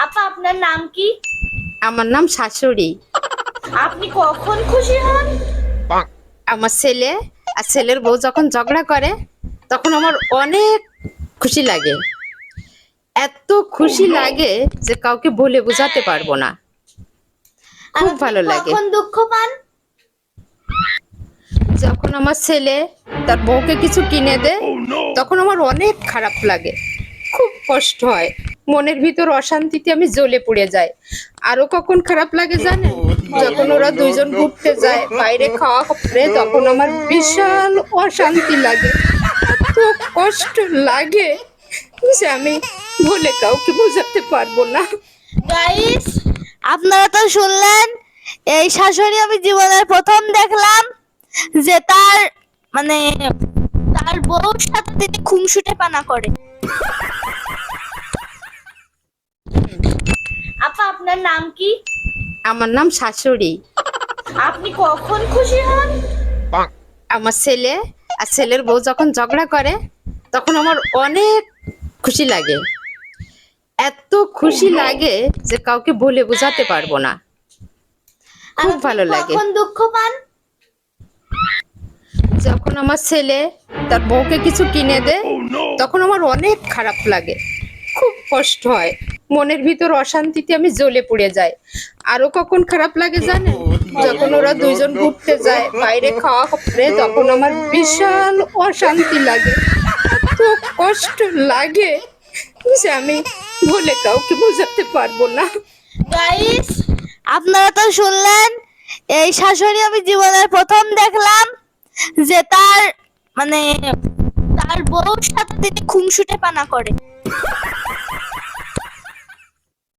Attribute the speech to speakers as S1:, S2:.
S1: আপা, আপনার নাম কি?
S2: আমার নাম শাশুড়ি।
S1: আপনি কখন খুশি হন?
S2: আমার ছেলে আর ছেলের বউ যখন ঝগড়া করে তখন আমার অনেক খুশি লাগে। এত খুশি লাগে যে কাউকে বলে বোঝাতে পারবো না।
S1: আর
S2: খুব
S1: আপনি
S2: ভালো লাগে
S1: কখন দুঃখ পান?
S2: যখন আমার ছেলে তার বউকে কিছু কিনে দেয় তখন আমার অনেক খারাপ লাগে, খুব কষ্ট হয়, মনের ভিতর অশান্তিতে আমি জ্বলে পুড়ে যাই। আরো কখন খারাপ লাগে জানেন? যখন ওরা দুইজন ঘুরতে যায় বাইরে খাওয়া করে তখন আমার বিশাল অশান্তি লাগে, এত কষ্ট লাগে যে আমি বলে কাউকে বোঝাতে পারবো না।
S1: গাইস, আপনারা তো শুনলেন, এই শাশুড়ি আমি জীবনের প্রথম দেখলাম যে মানে তার বউর সাথে তিনি খুনসুটে পানা করে। আপা, আপনার নাম কি?
S2: আমার নাম শাশুড়ি।
S1: আপনি কখন খুশি হন?
S2: আমার ছেলে আর ছেলের বউ যখন ঝগড়া করে তখন আমার অনেক খুশি লাগে। এত খুশি লাগে যে কাউকে বলে বোঝাতে পারবো না।
S1: আর
S2: খুব
S1: আপনি
S2: ভালো লাগে
S1: কখন দুঃখ পান?
S2: যখন আমার ছেলে তার বউকে কিছু কিনে দেয় তখন আমার অনেক খারাপ লাগে, খুব কষ্ট হয়, মনের ভিতর অশান্তিতে আমি জ্বলে পুড়ে যাই। আরো কখন খারাপ লাগে জানেন? যখন ওরা দুইজন ঘুরতে যায় বাইরে খাওয়া করে তখন আমার বিশাল অশান্তি লাগে, এত কষ্ট লাগে যে আমি বলে কাউকে বোঝাতে পারবো না।
S1: গাইস, আপনারা তো শুনলেন, এই শাশুড়ি আমি জীবনের প্রথম দেখলাম যে মানে তার বউর সাথে তিনি খুনসুটে পানা করে।